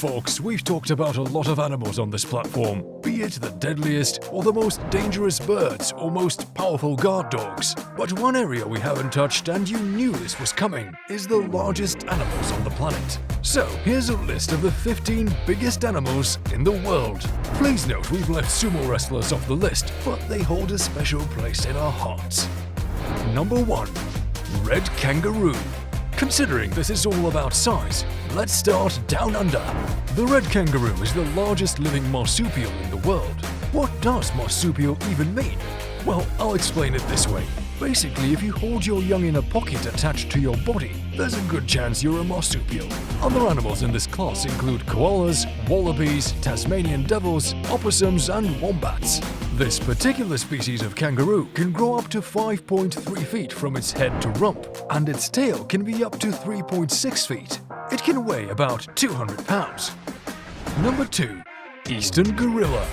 folks, we've talked about a lot of animals on this platform, be it the deadliest or the most dangerous birds or most powerful guard dogs. But one area we haven't touched, and you knew this was coming, is the largest animals on the planet. So here's a list of the 15 biggest animals in the world. Please note we've left sumo wrestlers off the list, but they hold a special place in our hearts. Number 1. Red kangaroo. Considering this is all about size, let's start down under. The red kangaroo is the largest living marsupial in the world. What does marsupial even mean? Well, I'll explain it this way. Basically, if you hold your young in a pocket attached to your body, there's a good chance you're a marsupial. Other animals in this class include koalas, wallabies, Tasmanian devils, opossums, and wombats. This particular species of kangaroo can grow up to 5.3 feet from its head to rump, and its tail can be up to 3.6 feet. It can weigh about 200 pounds. Number 2. Eastern gorilla.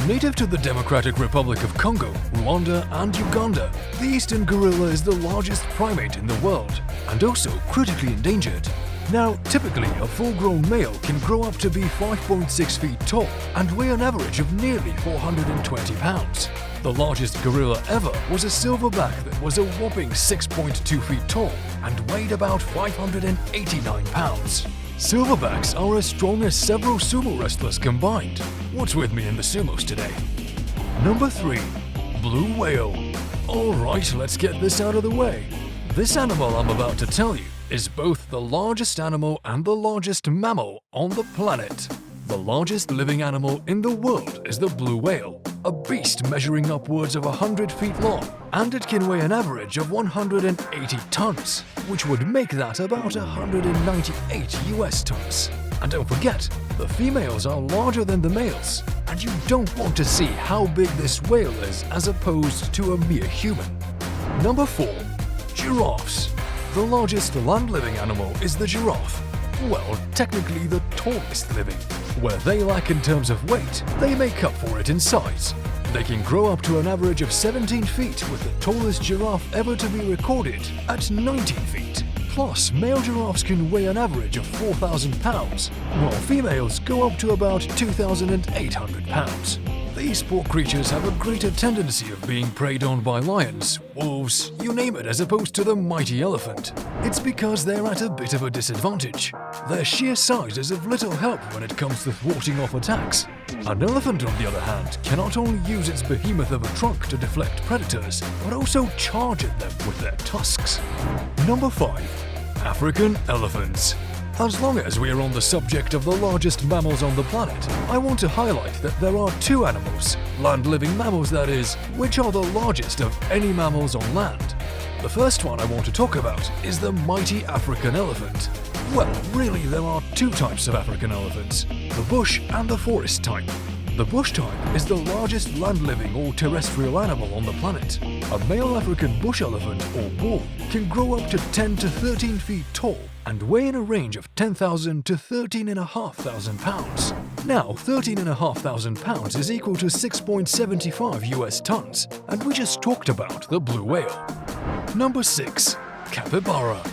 Native to the Democratic Republic of Congo, Rwanda, and Uganda, the eastern gorilla is the largest primate in the world and also critically endangered. Now, typically, a full-grown male can grow up to be 5.6 feet tall and weigh an average of nearly 420 pounds. The largest gorilla ever was a silverback that was a whopping 6.2 feet tall and weighed about 589 pounds. Silverbacks are as strong as several sumo wrestlers combined. What's with me in the sumos today? Number 3. Blue whale. Alright, let's get this out of the way. This animal I'm about to tell you is both the largest animal and the largest mammal on the planet. The largest living animal in the world is the blue whale, a beast measuring upwards of 100 feet long, and it can weigh an average of 180 tons, which would make that about 198 US tons. And don't forget, the females are larger than the males, and you don't want to see how big this whale is as opposed to a mere human. Number 4. Giraffes. The largest land-living animal is the giraffe. Well, technically the tallest living. Where they lack in terms of weight, they make up for it in size. They can grow up to an average of 17 feet, with the tallest giraffe ever to be recorded at 19 feet. Plus, male giraffes can weigh an average of 4,000 pounds, while females go up to about 2,800 pounds. These poor creatures have a greater tendency of being preyed on by lions, wolves, you name it, as opposed to the mighty elephant. It's because they're at a bit of a disadvantage. Their sheer size is of little help when it comes to thwarting off attacks. An elephant, on the other hand, can not only use its behemoth of a trunk to deflect predators, but also charge at them with their tusks. Number 5. African elephants. As long as we are on the subject of the largest mammals on the planet, I want to highlight that there are two animals, land-living mammals that is, which are the largest of any mammals on land. The first one I want to talk about is the mighty African elephant. Well, really there are two types of African elephants, the bush and the forest type. The bush type is the largest land-living or terrestrial animal on the planet. A male African bush elephant, or bull, can grow up to 10 to 13 feet tall and weigh in a range of 10,000 to 13,500 pounds. Now, 13,500 pounds is equal to 6.75 US tons, and we just talked about the blue whale. Number 6. Capybara.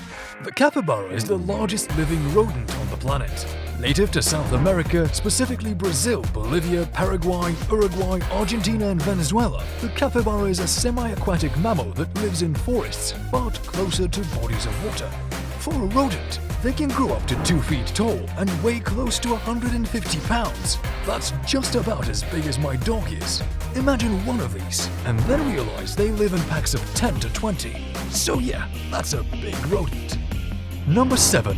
The capybara is the largest living rodent on the planet. Native to South America, specifically Brazil, Bolivia, Paraguay, Uruguay, Argentina, and Venezuela, the capybara is a semi-aquatic mammal that lives in forests, but closer to bodies of water. For a rodent, they can grow up to 2 feet tall and weigh close to 150 pounds. That's just about as big as my dog is. Imagine one of these, and then realize they live in packs of 10 to 20. So yeah, that's a big rodent. Number 7.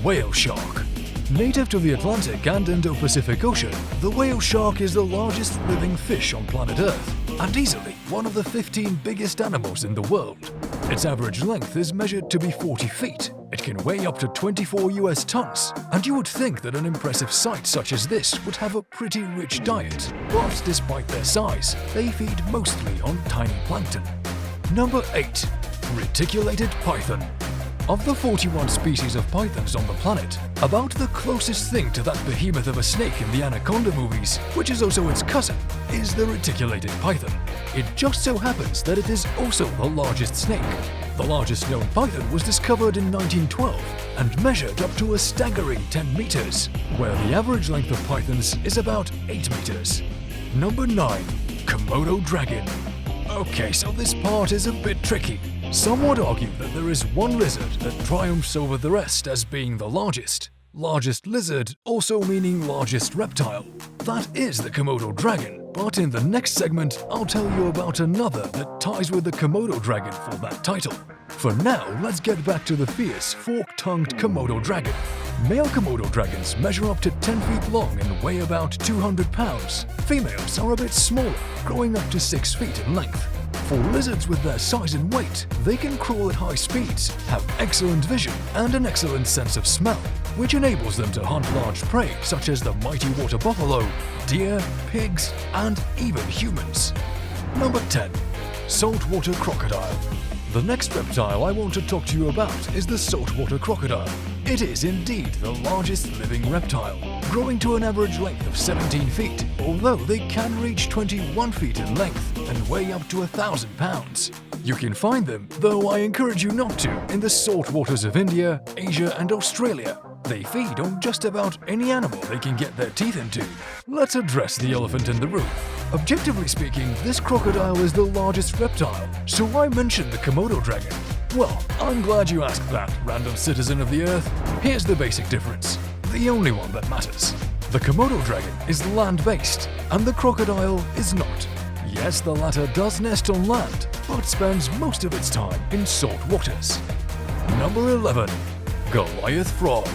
Whale shark. Native to the Atlantic and Indo-Pacific Ocean, the whale shark is the largest living fish on planet Earth, and easily one of the 15 biggest animals in the world. Its average length is measured to be 40 feet. It can weigh up to 24 US tons, and you would think that an impressive sight such as this would have a pretty rich diet, but despite their size, they feed mostly on tiny plankton. Number 8. Reticulated python. Of the 41 species of pythons on the planet, about the closest thing to that behemoth of a snake in the Anaconda movies, which is also its cousin, is the reticulated python. It just so happens that it is also the largest snake. The largest known python was discovered in 1912 and measured up to a staggering 10 meters, where the average length of pythons is about 8 meters. Number 9. Komodo dragon. Okay, so this part is a bit tricky. Some would argue that there is one lizard that triumphs over the rest as being the largest. Largest lizard also meaning largest reptile. That is the Komodo dragon, but in the next segment I'll tell you about another that ties with the Komodo dragon for that title. For now, let's get back to the fierce, fork-tongued Komodo dragon. Male Komodo dragons measure up to 10 feet long and weigh about 200 pounds. Females are a bit smaller, growing up to 6 feet in length. For lizards with their size and weight, they can crawl at high speeds, have excellent vision, and an excellent sense of smell, which enables them to hunt large prey such as the mighty water buffalo, deer, pigs, and even humans. Number 10. Saltwater crocodile. The next reptile I want to talk to you about is the saltwater crocodile. It is indeed the largest living reptile, growing to an average length of 17 feet, although they can reach 21 feet in length and weigh up to 1,000 pounds. You can find them, though I encourage you not to, in the salt waters of India, Asia and Australia. They feed on just about any animal they can get their teeth into. Let's address the elephant in the room. Objectively speaking, this crocodile is the largest reptile, so why mention the Komodo dragon? Well, I'm glad you asked that, random citizen of the Earth. Here's the basic difference, the only one that matters. The Komodo dragon is land-based, and the crocodile is not. Yes, the latter does nest on land, but spends most of its time in salt waters. Number 11. Goliath frog.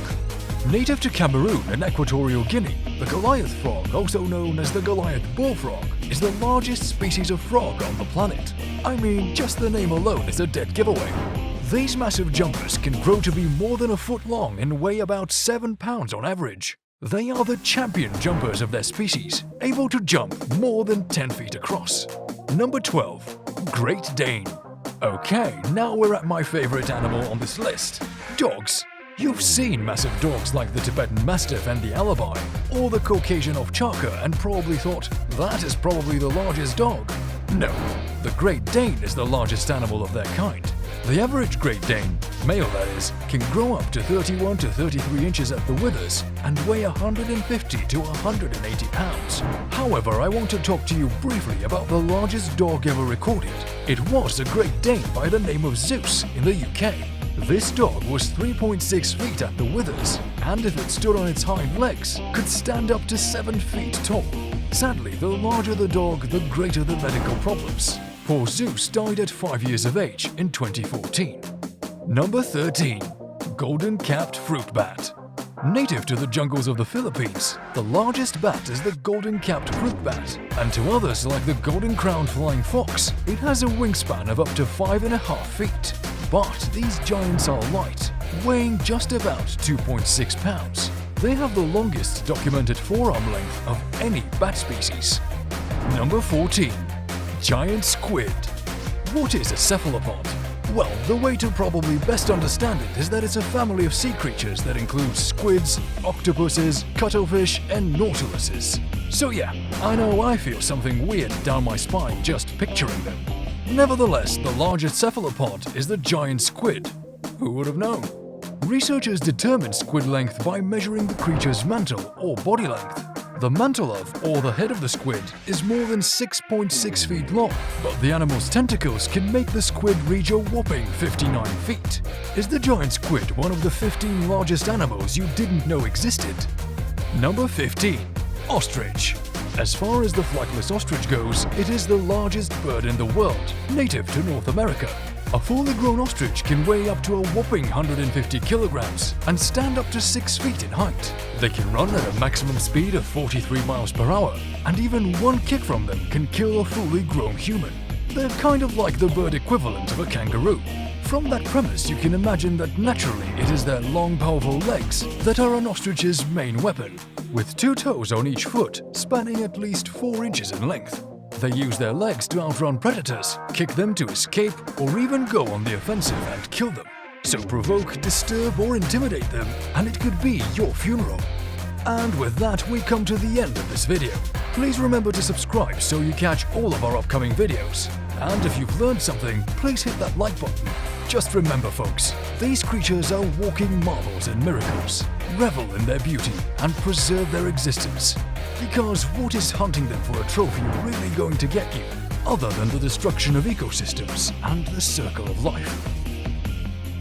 Native to Cameroon and Equatorial Guinea, the Goliath frog, also known as the Goliath bullfrog, is the largest species of frog on the planet. I mean, just the name alone is a dead giveaway. These massive jumpers can grow to be more than a foot long and weigh about 7 pounds on average. They are the champion jumpers of their species, able to jump more than 10 feet across. Number 12. Great Dane. Okay, now we're at my favorite animal on this list, dogs. You've seen massive dogs like the Tibetan Mastiff and the Alabai, or the Caucasian Ovcharka, and probably thought, that is probably the largest dog. No, the Great Dane is the largest animal of their kind. The average Great Dane, male that is, can grow up to 31 to 33 inches at the withers and weigh 150 to 180 pounds. However, I want to talk to you briefly about the largest dog ever recorded. It was a Great Dane by the name of Zeus in the UK. This dog was 3.6 feet at the withers, and if it stood on its hind legs, could stand up to 7 feet tall. Sadly, the larger the dog, the greater the medical problems. Poor Zeus died at 5 years of age in 2014. Number 13. Golden-capped fruit bat. Native to the jungles of the Philippines, the largest bat is the golden-capped fruit bat, and to others like the golden-crowned flying fox, it has a wingspan of up to 5.5 feet. But these giants are light, weighing just about 2.6 pounds. They have the longest documented forearm length of any bat species. Number 14. Giant squid. What is a cephalopod? Well, the way to probably best understand it is that it's a family of sea creatures that includes squids, octopuses, cuttlefish, and nautiluses. So yeah, I know I feel something weird down my spine just picturing them. Nevertheless, the largest cephalopod is the giant squid. Who would have known? Researchers determined squid length by measuring the creature's mantle or body length. The mantle of, or the head of the squid, is more than 6.6 feet long, but the animal's tentacles can make the squid reach a whopping 59 feet. Is the giant squid one of the 15 largest animals you didn't know existed? Number 15. Ostrich. As far as the flightless ostrich goes, it is the largest bird in the world, native to North America. A fully grown ostrich can weigh up to a whopping 150 kilograms and stand up to 6 feet in height. They can run at a maximum speed of 43 miles per hour, and even one kick from them can kill a fully grown human. They're kind of like the bird equivalent of a kangaroo. From that premise, you can imagine that naturally it is their long, powerful legs that are an ostrich's main weapon, with 2 toes on each foot, spanning at least 4 inches in length. They use their legs to outrun predators, kick them to escape, or even go on the offensive and kill them. So provoke, disturb, or intimidate them, and it could be your funeral. And with that, we come to the end of this video. Please remember to subscribe so you catch all of our upcoming videos. And if you've learned something, please hit that like button. Just remember folks, these creatures are walking marvels and miracles. Revel in their beauty and preserve their existence. Because what is hunting them for a trophy really going to get you, other than the destruction of ecosystems and the circle of life?